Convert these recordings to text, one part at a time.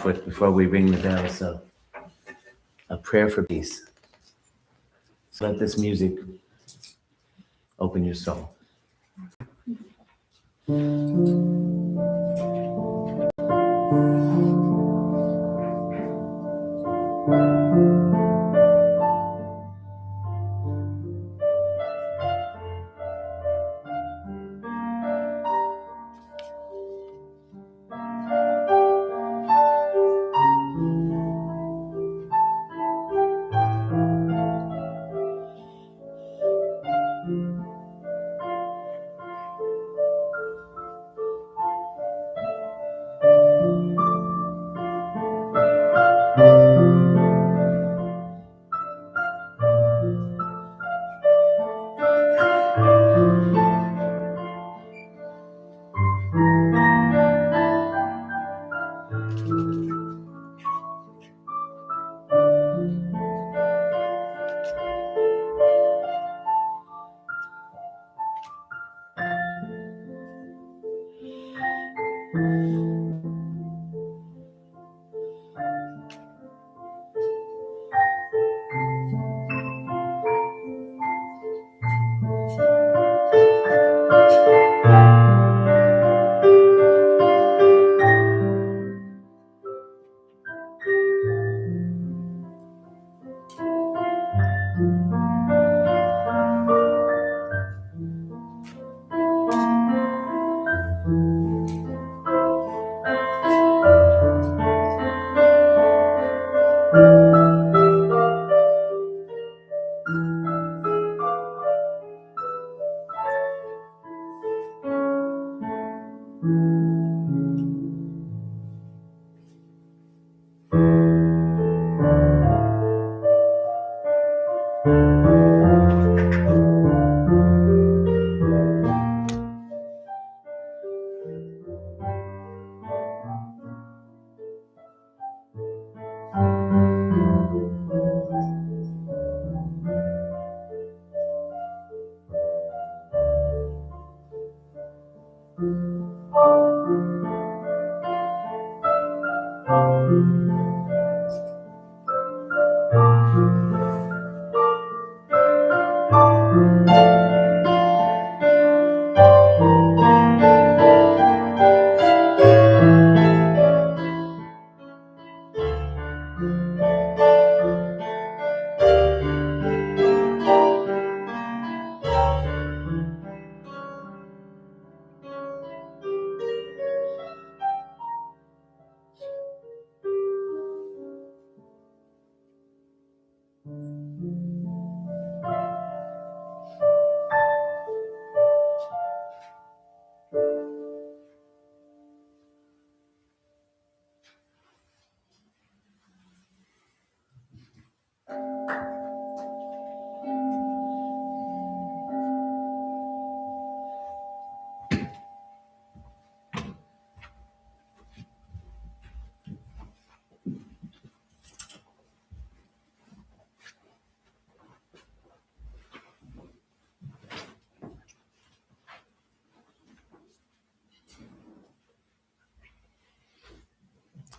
before we ring the bell, so a prayer for peace. So let this music open your soul.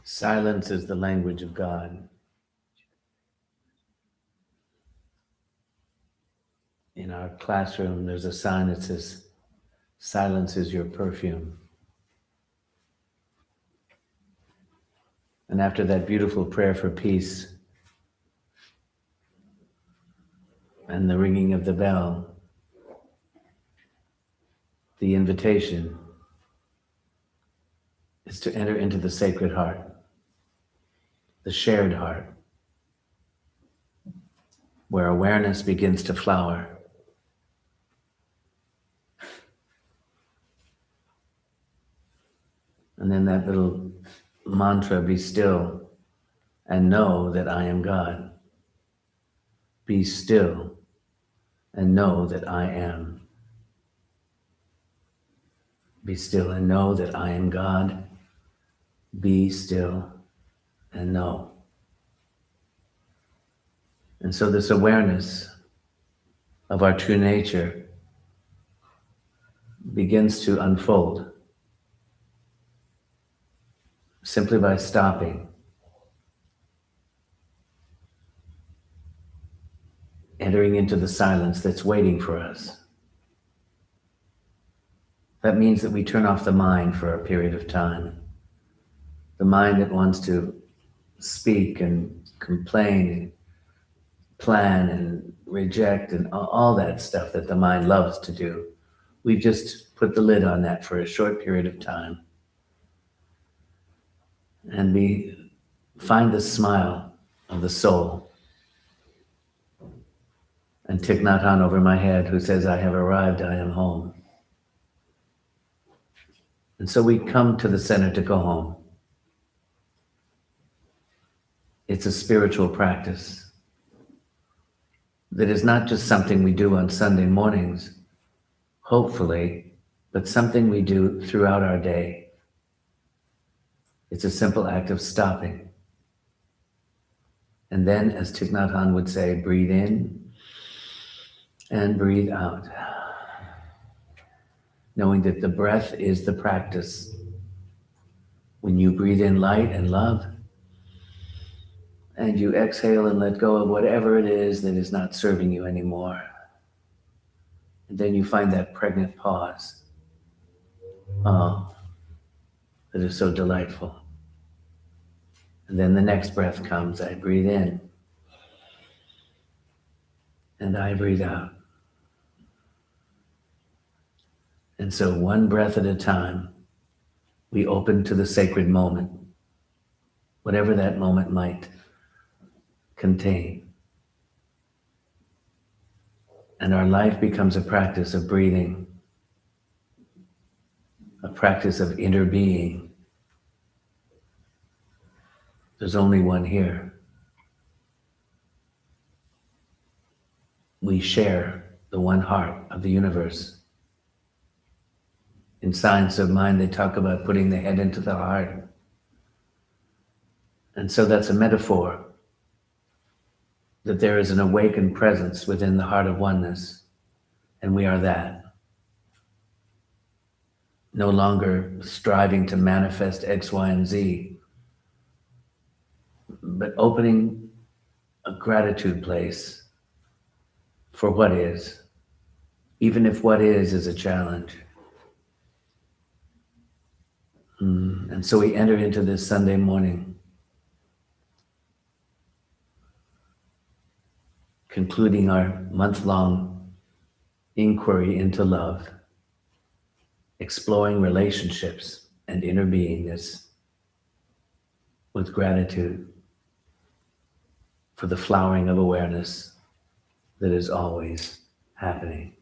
Silence is the language of God. In our classroom, there's a sign that says, "Silence is your perfume." And after that beautiful prayer for peace and the ringing of the bell, the invitation is to enter into the sacred heart, the shared heart, where awareness begins to flower. And then that little mantra, be still and know that I am God. Be still and know that I am. Be still and know that I am God. Be still and know. And so this awareness of our true nature begins to unfold simply by stopping entering into the silence that's waiting for us. That means that we turn off the mind for a period of time. The mind that wants to speak and complain and plan and reject and all that stuff that the mind loves to do. We've just put the lid on that for a short period of time. And we find the smile of the soul. And Thich Nhat Hanh over my head, who says, I have arrived, I am home. And so we come to the center to go home. It's a spiritual practice that is not just something we do on Sunday mornings, hopefully, but something we do throughout our day. It's a simple act of stopping. And then, as Thich Nhat Hanh would say, breathe in and breathe out. Knowing that the breath is the practice. When you breathe in light and love, and you exhale and let go of whatever it is that is not serving you anymore. And then you find that pregnant pause. Oh, that is so delightful. And then the next breath comes. I breathe in. And I breathe out. And so one breath at a time, we open to the sacred moment, whatever that moment might contain. And our life becomes a practice of breathing, a practice of inner being. There's only one here. We share the one heart of the universe. In Science of Mind, they talk about putting the head into the heart. And so that's a metaphor that there is an awakened presence within the heart of oneness, and we are that. No longer striving to manifest X, Y, and Z, but opening a gratitude place for what is, even if what is a challenge. And so we enter into this Sunday morning, concluding our month-long inquiry into love, exploring relationships and inner beingness with gratitude for the flowering of awareness that is always happening.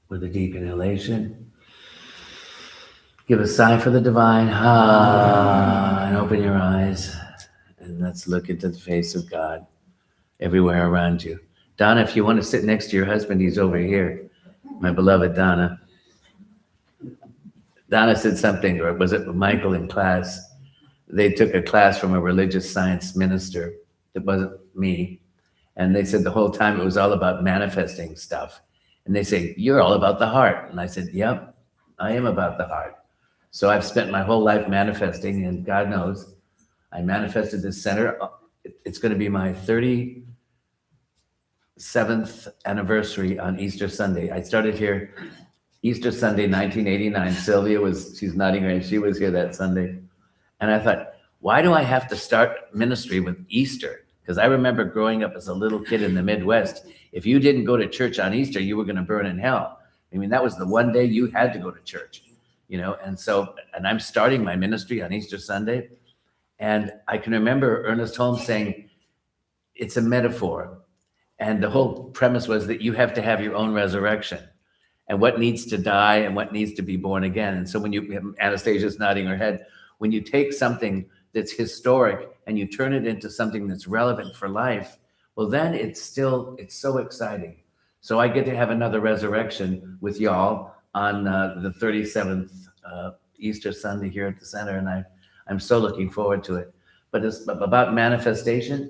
With a deep inhalation, give a sigh for the divine, and open your eyes, and let's look into the face of God everywhere around you. Donna, if you want to sit next to your husband, he's over here. My beloved Donna. Donna said something, or was it Michael in class? They took a class from a religious science minister that wasn't me. And they said the whole time it was all about manifesting stuff. And they say, you're all about the heart. And I said, yep, I am about the heart. So I've spent my whole life manifesting, and God knows, I manifested this center. It's going to be my 37th anniversary on Easter Sunday. I started here Easter Sunday, 1989. Sylvia she's nodding her head. She was here that Sunday. And I thought, why do I have to start ministry with Easter? Because I remember growing up as a little kid in the Midwest, if you didn't go to church on Easter, you were going to burn in hell. I mean, that was the one day you had to go to church, you know? And I'm starting my ministry on Easter Sunday. And I can remember Ernest Holmes saying, it's a metaphor. And the whole premise was that you have to have your own resurrection, and what needs to die and what needs to be born again. And so Anastasia's nodding her head, when you take something that's historic and you turn it into something that's relevant for life, well, then it's so exciting. So I get to have another resurrection with y'all on the 37th Easter Sunday here at the center, and I'm so looking forward to it. But it's about manifestation.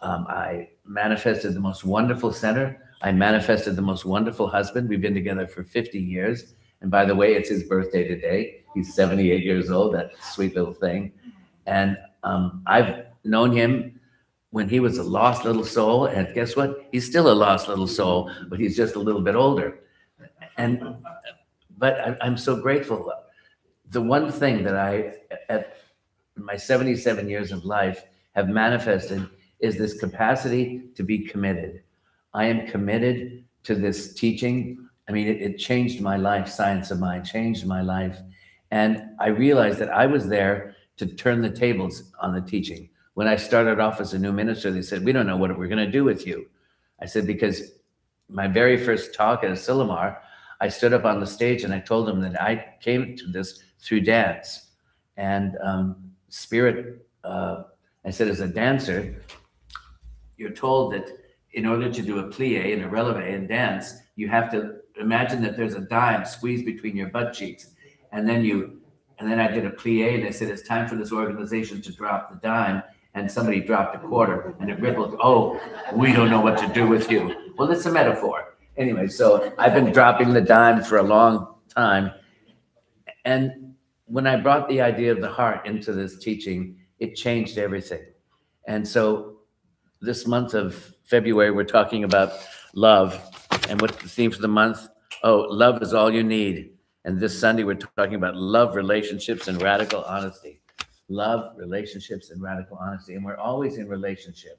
I manifested the most wonderful center. I manifested the most wonderful husband. We've been together for 50 years. And by the way, it's his birthday today. He's 78 years old, that sweet little thing. And I've known him when he was a lost little soul, and guess what? He's still a lost little soul, but he's just a little bit older. And but I'm so grateful. The one thing that I, at my 77 years of life, have manifested is this capacity to be committed. I am committed to this teaching. I mean, it changed my life. Science of Mind changed my life. And I realized that I was there to turn the tables on the teaching. When I started off as a new minister, they said, we don't know what we're going to do with you. I said, because my very first talk at Asilomar, I stood up on the stage and I told them that I came to this through dance and spirit. I said, as a dancer, you're told that in order to do a plie and a releve in dance, you have to imagine that there's a dime squeezed between your butt cheeks. And then I did a plie and they said, it's time for this organization to drop the dime. And somebody dropped a quarter and it rippled. Oh, we don't know what to do with you. Well, it's a metaphor. Anyway, so I've been dropping the dime for a long time. And when I brought the idea of the heart into this teaching, it changed everything. And so this month of February, we're talking about love. And what's the theme for the month? Oh, love is all you need. And this Sunday, we're talking about love, relationships, and radical honesty. Love, relationships, and radical honesty. And we're always in relationship,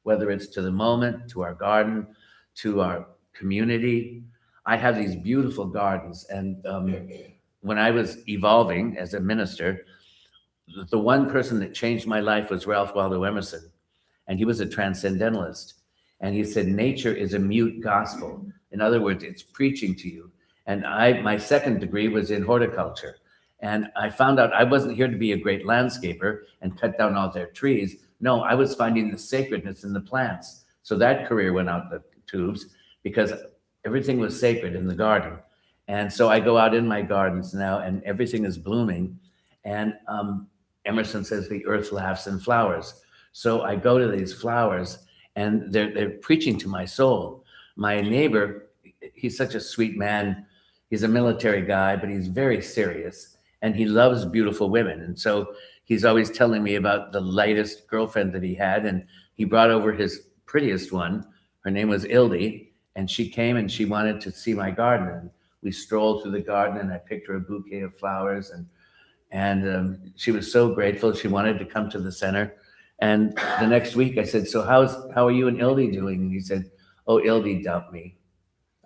whether it's to the moment, to our garden, to our community. I have these beautiful gardens. And when I was evolving as a minister, the one person that changed my life was Ralph Waldo Emerson. And he was a transcendentalist. And he said, nature is a mute gospel. In other words, it's preaching to you. And my second degree was in horticulture. And I found out I wasn't here to be a great landscaper and cut down all their trees. No, I was finding the sacredness in the plants. So that career went out the tubes because everything was sacred in the garden. And so I go out in my gardens now and everything is blooming. And Emerson says the earth laughs in flowers. So I go to these flowers and they're preaching to my soul. My neighbor, he's such a sweet man. He's a military guy, but he's very serious. And he loves beautiful women. And so he's always telling me about the latest girlfriend that he had. And he brought over his prettiest one. Her name was Ildi. And she came and she wanted to see my garden. And we strolled through the garden and I picked her a bouquet of flowers. And she was so grateful. She wanted to come to the center. And the next week I said, so how are you and Ildi doing? And he said, oh, Ildi dumped me.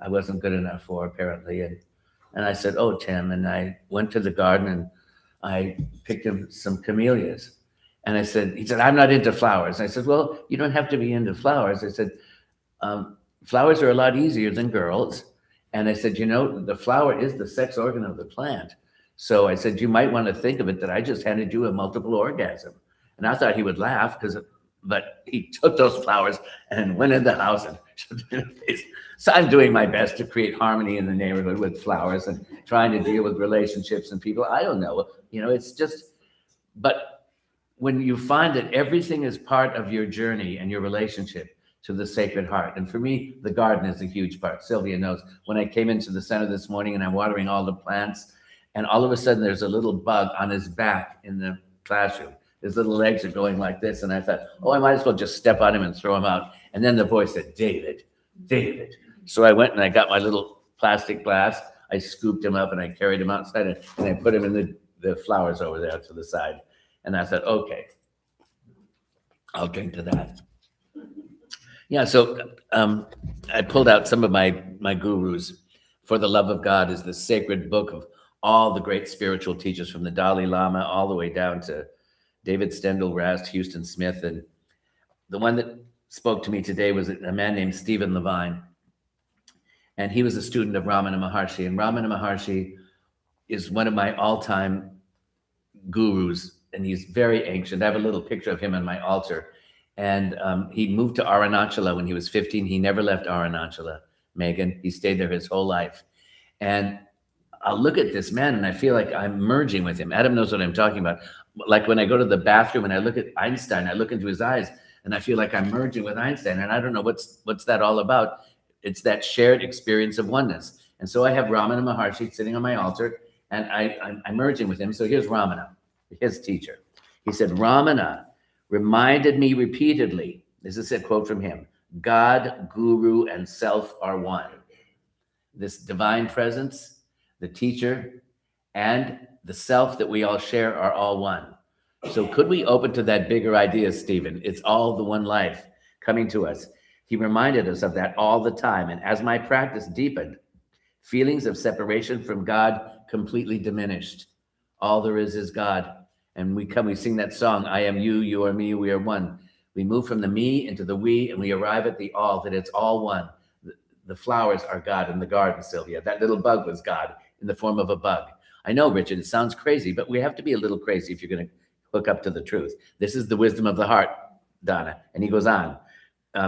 I wasn't good enough for her, apparently. And I said, oh, Tim. And I went to the garden and I picked him some camellias. And he said, I'm not into flowers. And I said, well, you don't have to be into flowers. I said, flowers are a lot easier than girls. And I said, the flower is the sex organ of the plant. So I said, you might want to think of it that I just handed you a multiple orgasm. And I thought he would laugh, but he took those flowers and went in the house and shoved them in his face. So I'm doing my best to create harmony in the neighborhood with flowers and trying to deal with relationships and people. I don't know, it's just, but when you find that everything is part of your journey and your relationship to the Sacred Heart. And for me, the garden is a huge part. Sylvia knows when I came into the center this morning and I'm watering all the plants and all of a sudden there's a little bug on his back in the classroom. His little legs are going like this. And I thought, I might as well just step on him and throw him out. And then the voice said, David. So I went and I got my little plastic glass. I scooped him up and I carried him outside and I put him in the flowers over there to the side. And I thought, okay, I'll drink to that. Yeah, so I pulled out some of my gurus. For the Love of God is the sacred book of all the great spiritual teachers from the Dalai Lama all the way down to David Stendhal Rast, Houston Smith. And the one that spoke to me today was a man named Stephen Levine. And he was a student of Ramana Maharshi. And Ramana Maharshi is one of my all-time gurus. And he's very ancient. I have a little picture of him on my altar. And he moved to Arunachala when he was 15. He never left Arunachala, Megan. He stayed there his whole life. And I'll look at this man and I feel like I'm merging with him. Adam knows what I'm talking about. Like when I go to the bathroom and I look at Einstein, I look into his eyes and I feel like I'm merging with Einstein. And I don't know what's that all about. It's that shared experience of oneness. And so I have Ramana Maharshi sitting on my altar and I'm merging with him. So here's Ramana, his teacher. He said, Ramana reminded me repeatedly This is a quote from him. God, guru, and self are one. This divine presence, the teacher, and the self that we all share are all one. So could we open to that bigger idea, Stephen? It's all the one life coming to us. He reminded us of that all the time. And as my practice deepened, feelings of separation from God completely diminished. All there is God. And we sing that song, I am you, you are me, we are one. We move from the me into the we, and we arrive at the all, that it's all one. The flowers are God in the garden, Sylvia. That little bug was God in the form of a bug. I know, Richard, it sounds crazy, but we have to be a little crazy if you're going to hook up to the truth. This is the wisdom of the heart, Donna. And he goes on.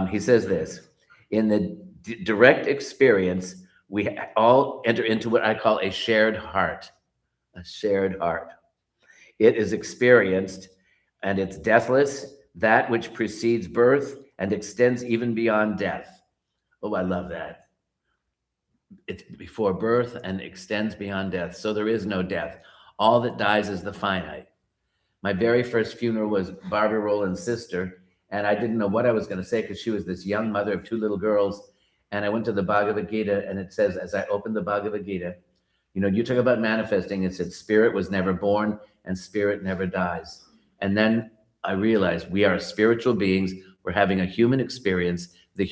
He says this, in the direct experience, we all enter into what I call a shared heart. A shared heart. It is experienced and it's deathless, that which precedes birth and extends even beyond death. Oh, I love that. It's before birth and extends beyond death. So there is no death. All that dies is the finite. My very first funeral was Barbara Rowland's sister, and I didn't know what I was going to say because she was this young mother of two little girls. And I went to the Bhagavad Gita, and it says, as I opened the Bhagavad Gita, you talk about manifesting, it said, spirit was never born and spirit never dies. And then I realized we are spiritual beings. We're having a human experience. The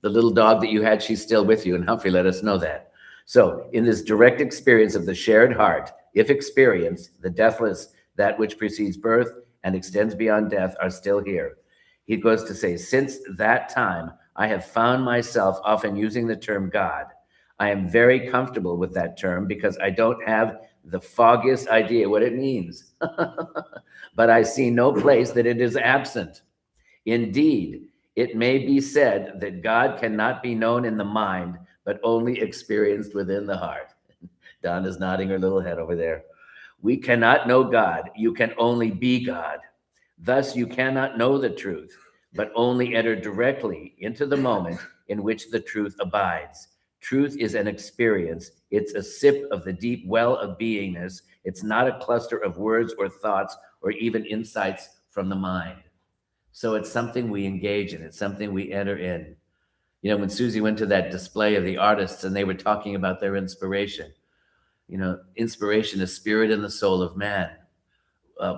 little dog that you had, she's still with you. And Humphrey let us know that. So in this direct experience of the shared heart, if experienced, the deathless, that which precedes birth and extends beyond death are still here. He goes to say, since that time, I have found myself often using the term God. I am very comfortable with that term because I don't have the foggiest idea what it means. But I see no place that it is absent. Indeed, it may be said that God cannot be known in the mind, but only experienced within the heart. Don is nodding her little head over there. We cannot know God. You can only be God. Thus, you cannot know the truth, but only enter directly into the moment in which the truth abides. Truth is an experience. It's a sip of the deep well of beingness. It's not a cluster of words or thoughts or even insights from the mind. So it's something we engage in. It's something we enter in. When Susie went to that display of the artists and they were talking about their inspiration, inspiration is spirit and the soul of man.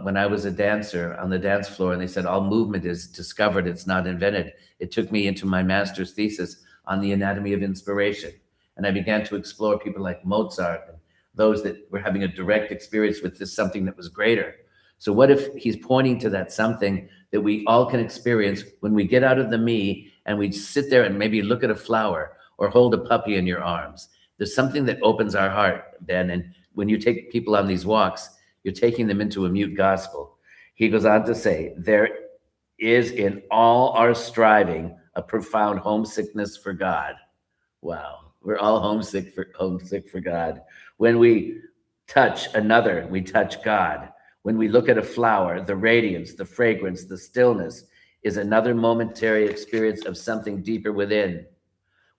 When I was a dancer on the dance floor and they said all movement is discovered, it's not invented. It took me into my master's thesis on the anatomy of inspiration. And I began to explore people like Mozart and those that were having a direct experience with this something that was greater. So what if he's pointing to that something that we all can experience when we get out of the me and we sit there and maybe look at a flower or hold a puppy in your arms? There's something that opens our heart, Ben. And when you take people on these walks, you're taking them into a mute gospel. He goes on to say, there is in all our striving a profound homesickness for God. Wow. We're all homesick for God. When we touch another, we touch God. When we look at a flower, the radiance, the fragrance, the stillness is another momentary experience of something deeper within.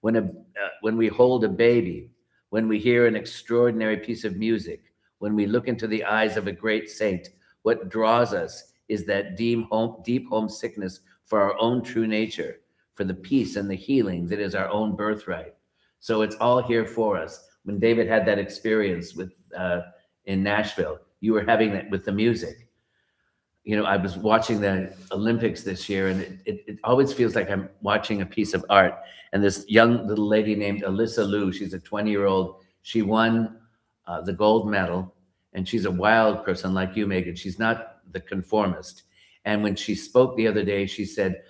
When we hold a baby, when we hear an extraordinary piece of music, when we look into the eyes of a great saint, what draws us is that deep homesickness for our own true nature, for the peace and the healing that is our own birthright. So it's all here for us. When David had that experience in Nashville, you were having that with the music. I was watching the Olympics this year, and it always feels like I'm watching a piece of art. And this young little lady named Alyssa Liu, she's a 20-year-old. She won the gold medal, and she's a wild person like you, Megan. She's not the conformist. And when she spoke the other day, she said,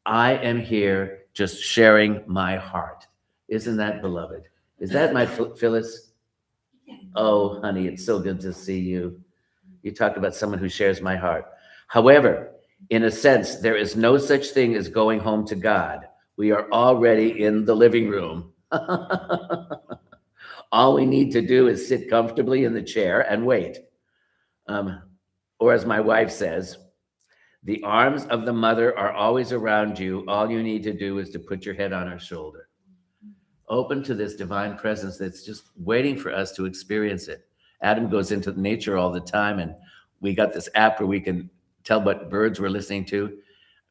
I am here just sharing my heart. Isn't that beloved? Is that my Phyllis? Oh, honey, it's so good to see you. You talk about someone who shares my heart. However, in a sense, there is no such thing as going home to God. We are already in the living room. All we need to do is sit comfortably in the chair and wait. Or as my wife says, the arms of the mother are always around you. All you need to do is to put your head on her shoulder. Open to this divine presence that's just waiting for us to experience it. Adam goes into nature all the time, and we got this app where we can tell what birds we're listening to.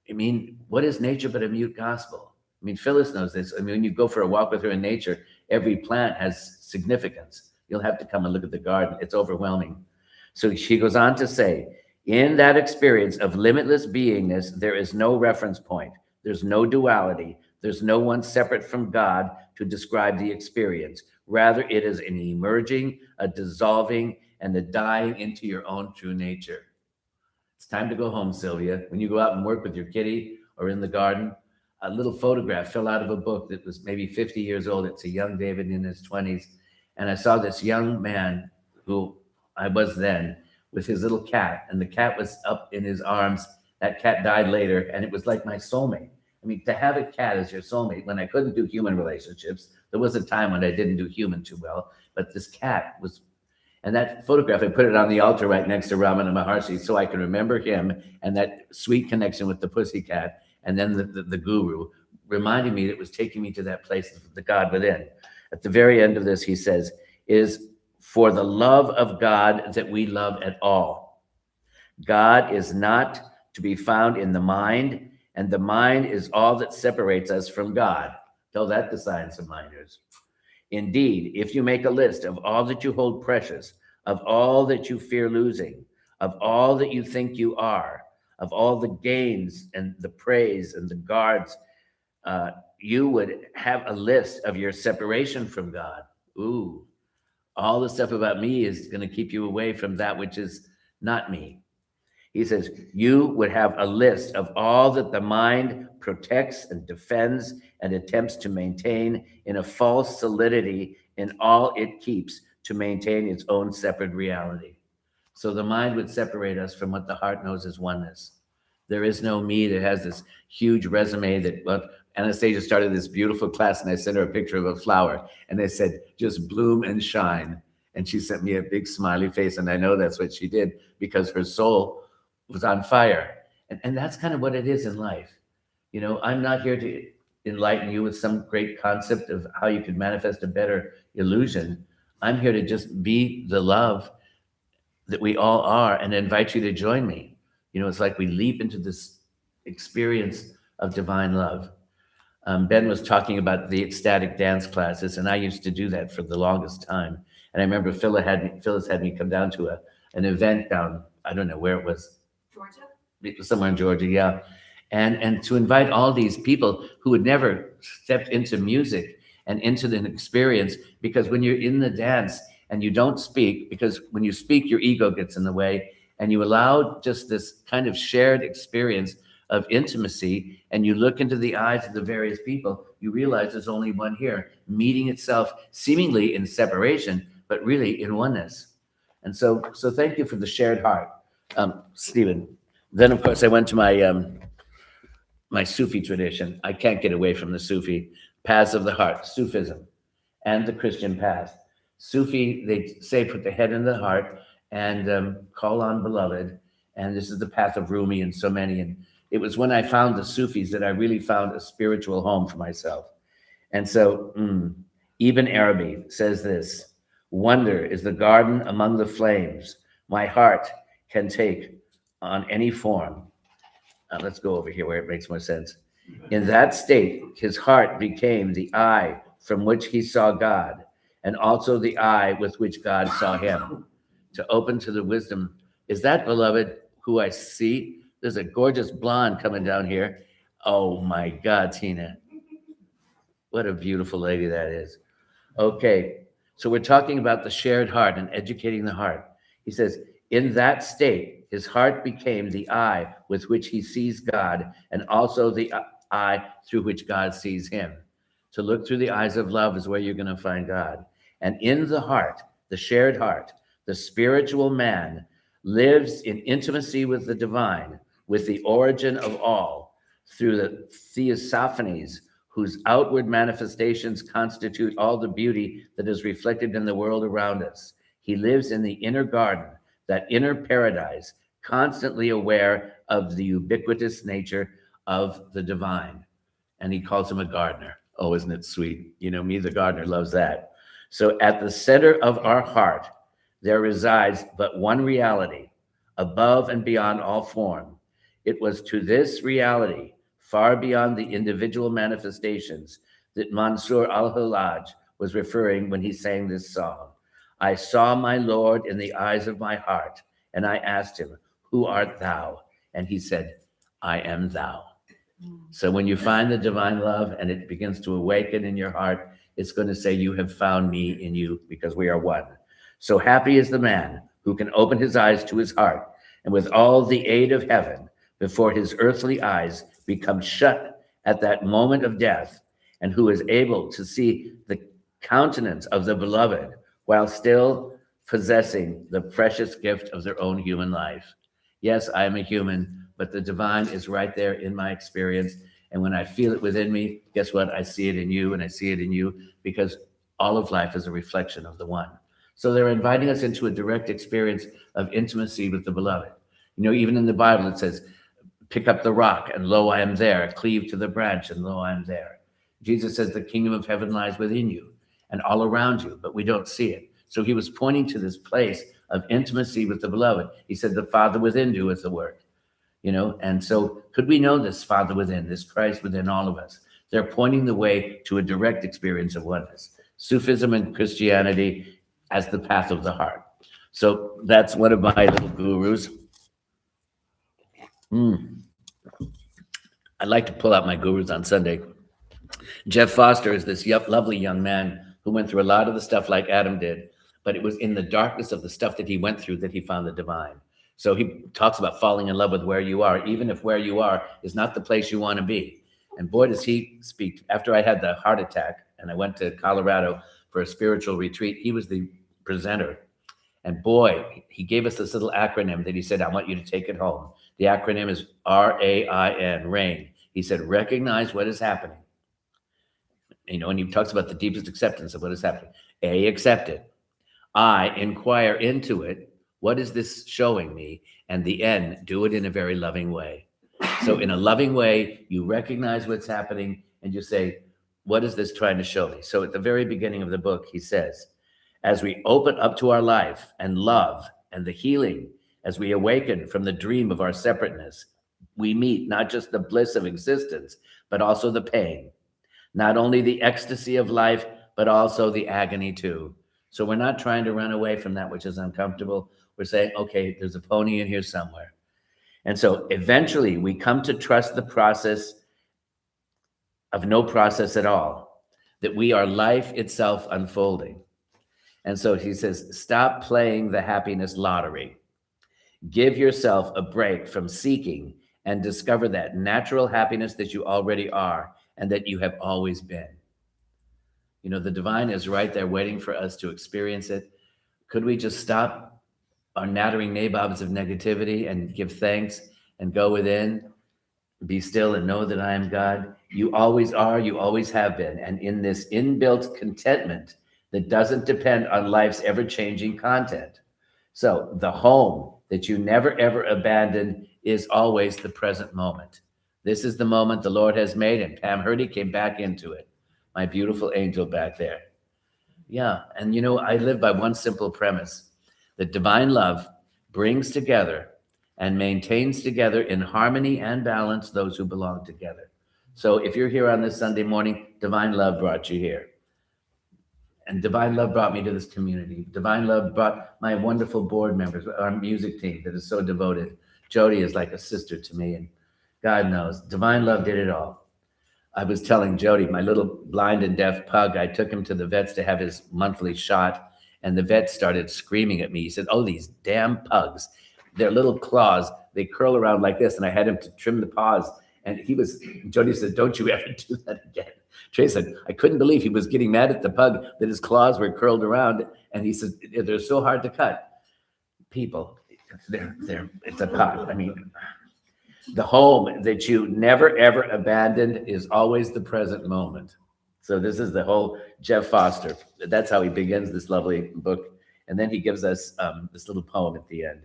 I mean, what is nature but a mute gospel? I mean, Phyllis knows this. I mean, when you go for a walk with her in nature, every plant has significance. You'll have to come and look at the garden. It's overwhelming. So she goes on to say, in that experience of limitless beingness, there is no reference point. There's no duality. There's no one separate from God to describe the experience. Rather, it is an emerging, a dissolving, and a dying into your own true nature. It's time to go home, Sylvia. When you go out and work with your kitty or in the garden, a little photograph fell out of a book that was maybe 50 years old. It's a young David in his 20s. And I saw this young man who I was then with his little cat, and the cat was up in his arms. That cat died later, and it was like my soulmate. I mean, to have a cat as your soulmate, when I couldn't do human relationships, there was a time when I didn't do human too well, but this cat was, and that photograph, I put it on the altar right next to Ramana Maharshi so I can remember him and that sweet connection with the pussycat, and then the guru, reminding me that it was taking me to that place of the God within. At the very end of this, he says, is for the love of God that we love at all. God is not to be found in the mind, and the mind is all that separates us from God. Tell that to science and minders. Indeed, if you make a list of all that you hold precious, of all that you fear losing, of all that you think you are, of all the gains and the praise and the guards, you would have a list of your separation from God. Ooh, all the stuff about me is going to keep you away from that which is not me. He says, you would have a list of all that the mind protects and defends and attempts to maintain in a false solidity in all it keeps to maintain its own separate reality. So the mind would separate us from what the heart knows as oneness. There is no me that has this huge resume that, well, Anastasia started this beautiful class and I sent her a picture of a flower and they said, just bloom and shine. And she sent me a big smiley face. And I know that's what she did because her soul was on fire. And that's kind of what it is in life. You know, I'm not here to enlighten you with some great concept of how you could manifest a better illusion. I'm here to just be the love that we all are and invite you to join me. You know, it's like we leap into this experience of divine love. Ben was talking about the ecstatic dance classes, and I used to do that for the longest time. And I remember Phyllis had me come down to an event down, I don't know where it was. Georgia? It was somewhere in Georgia, yeah. And to invite all these people who had never stepped into music and into the experience, because when you're in the dance and you don't speak, because when you speak, your ego gets in the way, and you allow just this kind of shared experience of intimacy, and you look into the eyes of the various people, you realize there's only one here, meeting itself seemingly in separation, but really in oneness. And so thank you for the shared heart, Stephen. Then, of course, I went to my Sufi tradition. I can't get away from the Sufi paths of the heart, Sufism, and the Christian path. Sufi, they say, put the head in the heart and call on beloved. And this is the path of Rumi and so many. And it was when I found the Sufis that I really found a spiritual home for myself. And so Ibn Arabi says this, wonder is the garden among the flames my heart can take on any form. Let's go over here where it makes more sense. In that state, his heart became the eye from which he saw God, and also the eye with which God saw him. To open to the wisdom, is that, beloved, who I see? There's a gorgeous blonde coming down here. Oh my God, Tina. What a beautiful lady that is. Okay, so we're talking about the shared heart and educating the heart. He says, in that state, his heart became the eye with which he sees God, and also the eye through which God sees him. To look through the eyes of love is where you're going to find God. And in the heart, the shared heart, the spiritual man lives in intimacy with the divine, with the origin of all, through the theosophanies, whose outward manifestations constitute all the beauty that is reflected in the world around us. He lives in the inner garden, that inner paradise, constantly aware of the ubiquitous nature of the divine. And he calls him a gardener. Oh, isn't it sweet? You know, me, the gardener, loves that. So at the center of our heart, there resides but one reality, above and beyond all form. It was to this reality, far beyond the individual manifestations, that Mansur al-Hallaj was referring when he sang this song. I saw my Lord in the eyes of my heart, and I asked him, who art thou? And he said, I am thou. So when you find the divine love and it begins to awaken in your heart, it's going to say, you have found me in you, because we are one. So happy is the man who can open his eyes to his heart, and with all the aid of heaven, before his earthly eyes become shut at that moment of death, and who is able to see the countenance of the beloved while still possessing the precious gift of their own human life. Yes, I am a human, but the divine is right there in my experience. And when I feel it within me, guess what? I see it in you, and I see it in you, because all of life is a reflection of the one. So they're inviting us into a direct experience of intimacy with the beloved. You know, even in the Bible, it says, pick up the rock, and lo, I am there. Cleave to the branch, and lo, I am there. Jesus says the kingdom of heaven lies within you and all around you, but we don't see it. So he was pointing to this place of intimacy with the beloved. He said, the Father within you is the work, you know? And so could we know this Father within, this Christ within all of us? They're pointing the way to a direct experience of oneness. Sufism and Christianity as the path of the heart. So that's one of my little gurus. I like to pull out my gurus on Sunday. Jeff Foster is this lovely young man who went through a lot of the stuff like Adam did, but it was in the darkness of the stuff that he went through that he found the divine. So he talks about falling in love with where you are, even if where you are is not the place you want to be. And boy, does he speak. After I had the heart attack and I went to Colorado for a spiritual retreat, he was the presenter. And boy, he gave us this little acronym that he said, I want you to take it home. The acronym is RAIN, RAIN. He said, recognize what is happening. You know, and he talks about the deepest acceptance of what is happening. A, accept it. I, inquire into it. What is this showing me? And the N, do it in a very loving way. So in a loving way, you recognize what's happening and you say, what is this trying to show me? So at the very beginning of the book, he says, as we open up to our life and love and the healing, as we awaken from the dream of our separateness, we meet not just the bliss of existence, but also the pain. Not only the ecstasy of life, but also the agony too. So we're not trying to run away from that which is uncomfortable. We're saying, okay, there's a pony in here somewhere. And so eventually we come to trust the process of no process at all, that we are life itself unfolding. And so he says, stop playing the happiness lottery. Give yourself a break from seeking and discover that natural happiness that you already are and that you have always been. You know, the divine is right there waiting for us to experience it. Could we just stop our nattering nabobs of negativity and give thanks and go within, be still and know that I am God? You always are, you always have been. And in this inbuilt contentment that doesn't depend on life's ever-changing content. So the home that you never, ever abandon is always the present moment. This is the moment the Lord has made, and Pam Hurdy came back into it. My beautiful angel back there. Yeah, and you know, I live by one simple premise, that divine love brings together and maintains together in harmony and balance those who belong together. So if you're here on this Sunday morning, divine love brought you here. And divine love brought me to this community. Divine love brought my wonderful board members, our music team that is so devoted. Jody is like a sister to me, and God knows, divine love did it all. I was telling Jody, my little blind and deaf pug, I took him to the vets to have his monthly shot, and the vet started screaming at me. He said, oh, these damn pugs, their little claws, they curl around like this, and I had him to trim the paws. And Jody said, don't you ever do that again. Trey said, I couldn't believe he was getting mad at the pug that his claws were curled around. And he said, they're so hard to cut. People, it's a pot. I mean, the home that you never, ever abandoned is always the present moment. So this is the whole Jeff Foster. That's how he begins this lovely book. And then he gives us this little poem at the end.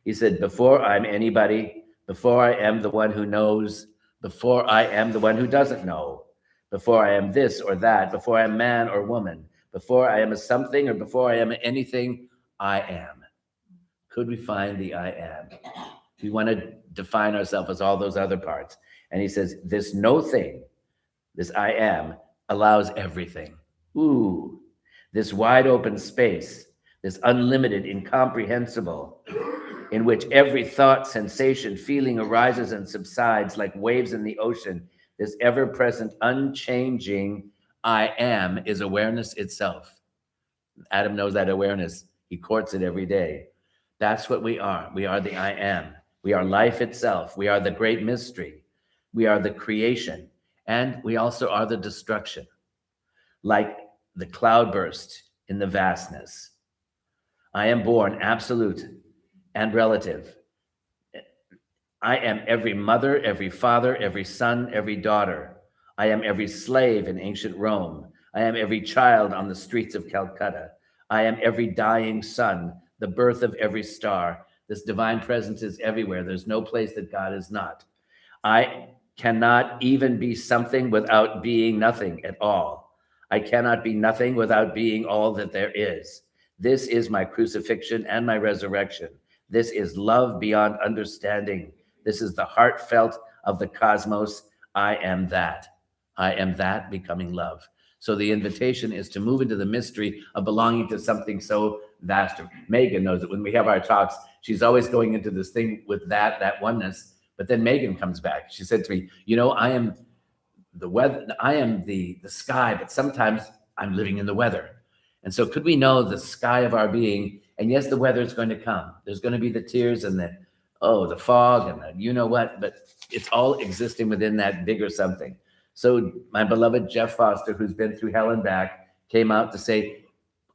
He said, before I'm anybody, before I am the one who knows, before I am the one who doesn't know, before I am this or that, before I am man or woman, before I am a something or before I am anything, I am. Could we find the I am? We want to define ourselves as all those other parts. And he says, this no thing, this I am, allows everything. Ooh, this wide open space, this unlimited, incomprehensible, in which every thought, sensation, feeling arises and subsides like waves in the ocean, this ever-present, unchanging I am is awareness itself. Adam knows that awareness. He courts it every day. That's what we are. We are the I am. We are life itself. We are the great mystery. We are the creation. And we also are the destruction. Like the cloudburst in the vastness. I am born absolute and relative. I am every mother, every father, every son, every daughter. I am every slave in ancient Rome. I am every child on the streets of Calcutta. I am every dying sun, the birth of every star. This divine presence is everywhere. There's no place that God is not. I cannot even be something without being nothing at all. I cannot be nothing without being all that there is. This is my crucifixion and my resurrection. This is love beyond understanding. This is the heartfelt of the cosmos. I am that. I am that becoming love. So the invitation is to move into the mystery of belonging to something so vast. Megan knows that when we have our talks, she's always going into this thing with that oneness. But then Megan comes back. She said to me, I am the weather, I am the sky, but sometimes I'm living in the weather. And so could we know the sky of our being? And yes, the weather is going to come. There's going to be the tears and the fog and the what, but it's all existing within that bigger something. So my beloved Jeff Foster, who's been through hell and back, came out to say,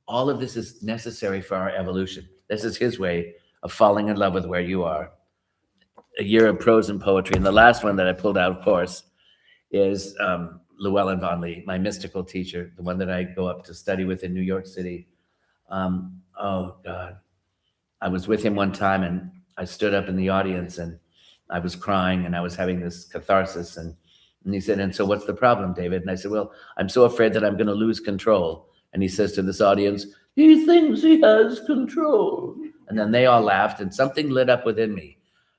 all of this is necessary for our evolution. This is his way of falling in love with where you are. A year of prose and poetry. And the last one that I pulled out, of course, is Llewellyn Von Lee, my mystical teacher, the one that I go up to study with in New York City. Oh God. I was with him one time and I stood up in the audience and I was crying and I was having this catharsis and he said, and so what's the problem, David? And I said, well, I'm so afraid that I'm going to lose control. And he says to this audience, he thinks he has control. And then they all laughed and something lit up within me.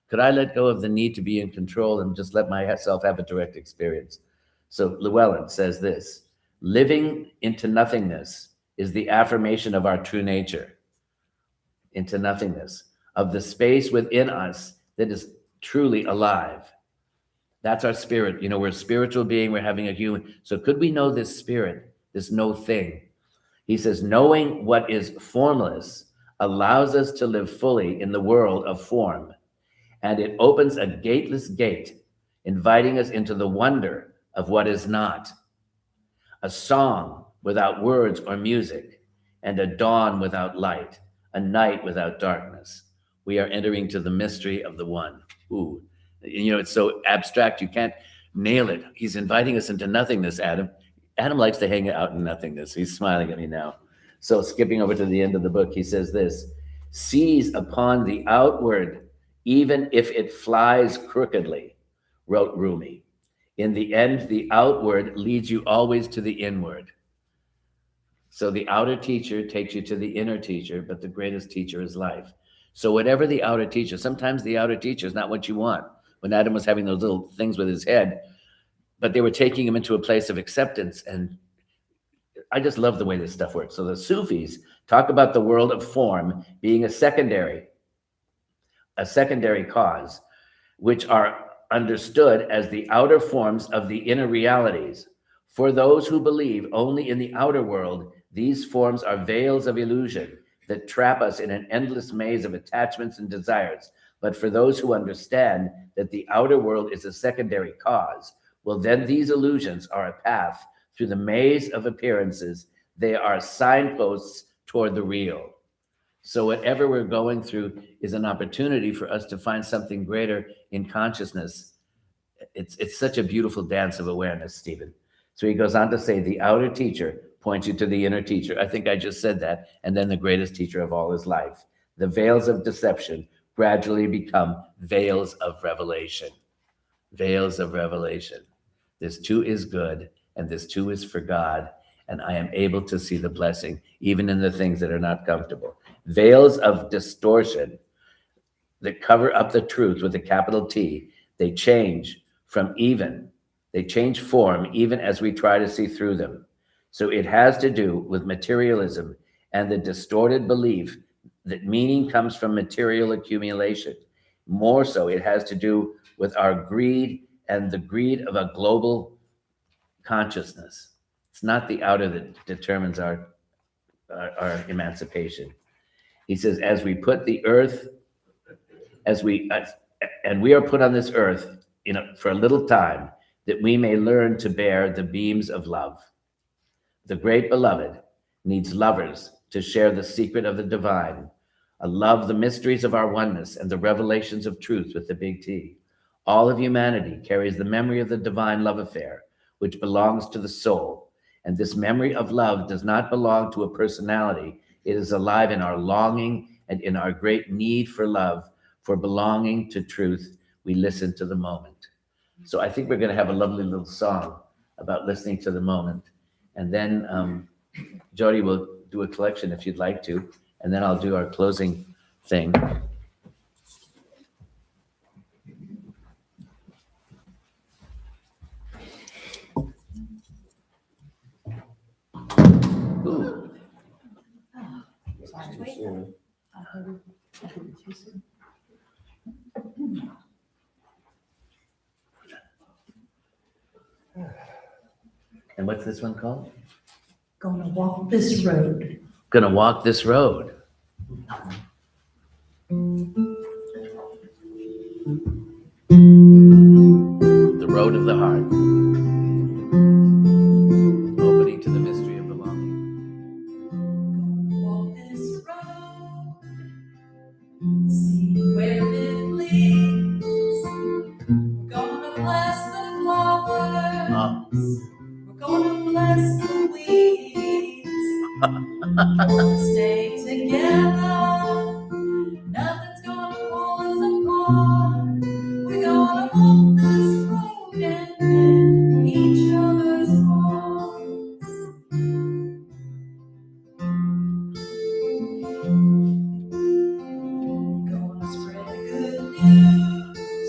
Could I let go of the need to be in control and just let myself have a direct experience? So Llewellyn says this, living into nothingness is the affirmation of our true nature, into nothingness, of the space within us that is truly alive. That's our spirit. We're a spiritual being. We're having a human. So could we know this spirit, this no thing? He says, knowing what is formless allows us to live fully in the world of form. And it opens a gateless gate, inviting us into the wonder of what is not. A song without words or music, and a dawn without light, a night without darkness. We are entering to the mystery of the one. Ooh. It's so abstract, you can't nail it. He's inviting us into nothingness, Adam. Adam likes to hang out in nothingness. He's smiling at me now. So skipping over to the end of the book, he says this, seize upon the outward, even if it flies crookedly, wrote Rumi. In the end, the outward leads you always to the inward. So the outer teacher takes you to the inner teacher, but the greatest teacher is life. So whatever the outer teacher, sometimes the outer teacher is not what you want. When Adam was having those little things with his head, but they were taking him into a place of acceptance. And I just love the way this stuff works. So the Sufis talk about the world of form being a secondary cause, which are understood as the outer forms of the inner realities. For those who believe only in the outer world, these forms are veils of illusion that trap us in an endless maze of attachments and desires. But for those who understand that the outer world is a secondary cause, well, then these illusions are a path through the maze of appearances. They are signposts toward the real. So whatever we're going through is an opportunity for us to find something greater in consciousness. It's such a beautiful dance of awareness, Stephen. So he goes on to say, the outer teacher points you to the inner teacher. I think I just said that. And then the greatest teacher of all is life. The veils of deception gradually become veils of revelation. Veils of revelation. This too is good, and this too is for God. And I am able to see the blessing, even in the things that are not comfortable. Veils of distortion that cover up the truth with a capital T, they change from even, they change form even as we try to see through them. So it has to do with materialism and the distorted belief that meaning comes from material accumulation. More so, it has to do with our greed and the greed of a global consciousness. It's not the outer that determines our emancipation. He says, as we put the earth, and we are put on this earth, for a little time, that we may learn to bear the beams of love. The great beloved needs lovers to share the secret of the divine, a love, the mysteries of our oneness, and the revelations of truth with the big T. All of humanity carries the memory of the divine love affair, which belongs to the soul. And this memory of love does not belong to a personality. It is alive in our longing and in our great need for love, for belonging to truth. We listen to the moment. So I think we're going to have a lovely little song about listening to the moment. And then Jody will do a collection if you'd like to. And then I'll do our closing thing. Ooh. And what's this one called? Gonna walk this road. Gonna walk this road. The road of the heart. Opening to the mystery of belonging. Gonna walk this road. See where it leads. Gonna bless the flowers. We're gonna bless the weeds. Gonna stay together. Nothing's gonna pull us apart. We're gonna walk this road and mend each other's hearts. Gonna spread good news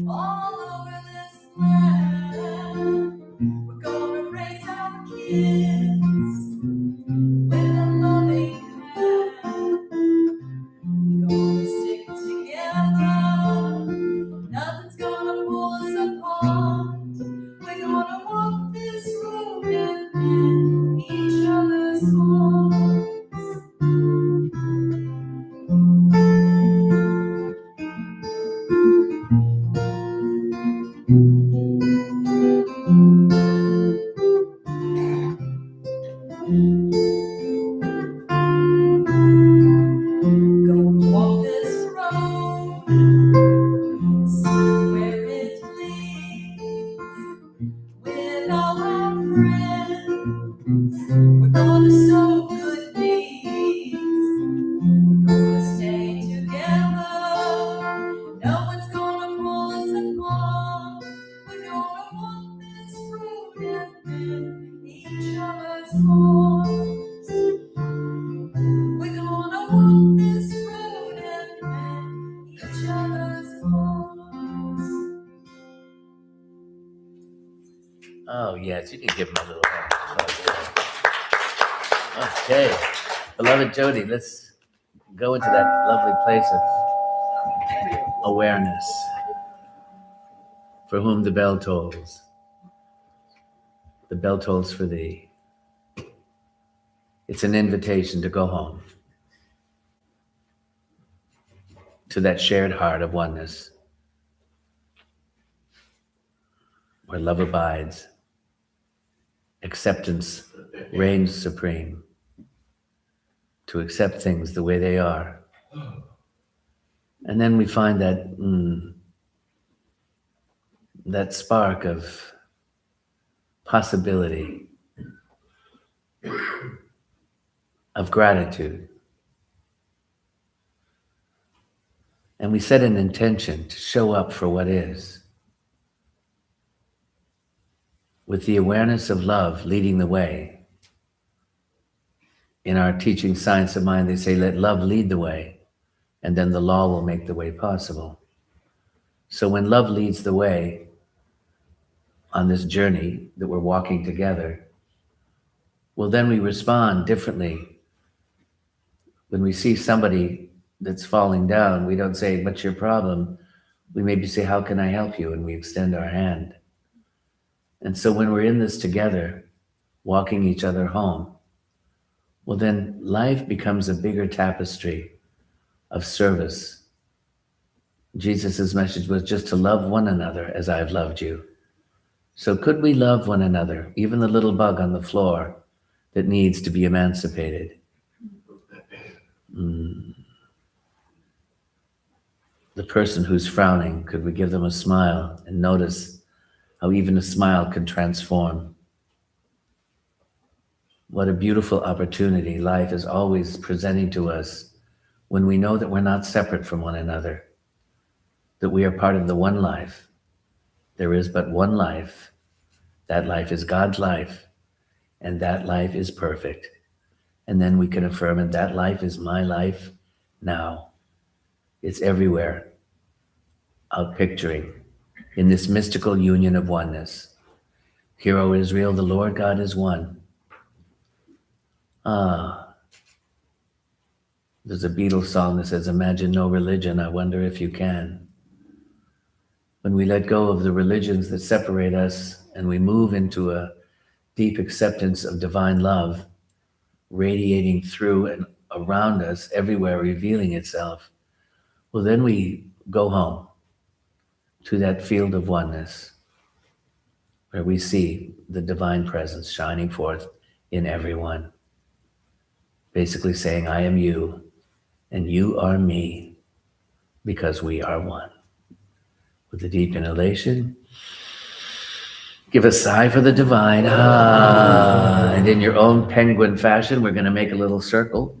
all over this land. We're gonna raise our kids with a loving hand. Gonna stick together. Nothing's gonna pull us apart. We're gonna walk this road and mend each other's hearts. Gonna walk this road, see where it leads. With all our friends, we're gonna sow good deeds. We're gonna stay together. No one's gonna pull us apart. We're gonna walk this road and mend each other's hearts. We're gonna walk this road and mend each other's hearts. Oh, yes, you can give him a little hand. Okay. Beloved Jody, let's go into that lovely place of awareness. For whom the bell tolls. The bell tolls for thee. It's an invitation to go home. To that shared heart of oneness. Where love abides. Acceptance reigns supreme. To accept things the way they are. And then we find that spark of possibility, of gratitude. And we set an intention to show up for what is. With the awareness of love leading the way. In our teaching Science of Mind, they say, let love lead the way. and then the law will make the way possible. So when love leads the way on this journey that we're walking together, well, then we respond differently. When we see somebody that's falling down, we don't say, "What's your problem?" We maybe say, "How can I help you?" And we extend our hand. And so when we're in this together, walking each other home, well, then life becomes a bigger tapestry of service. Jesus' message was just to love one another as I've loved you. So could we love one another, even the little bug on the floor that needs to be emancipated? The person who's frowning, could we give them a smile and notice how even a smile can transform? What a beautiful opportunity life is always presenting to us when we know that we're not separate from one another, that we are part of the one life. There is but one life. That life is God's life, and that life is perfect. And then we can affirm, and that life is my life now. It's everywhere, out picturing in this mystical union of oneness. Hear, O Israel, the Lord God is one. There's a Beatles song that says, "Imagine no religion, I wonder if you can." When we let go of the religions that separate us and we move into a deep acceptance of divine love, radiating through and around us, everywhere revealing itself, well, then we go home to that field of oneness where we see the divine presence shining forth in everyone. Basically saying, I am you and you are me because we are one. With a deep inhalation, give a sigh for the divine. And in your own penguin fashion, we're going to make a little circle.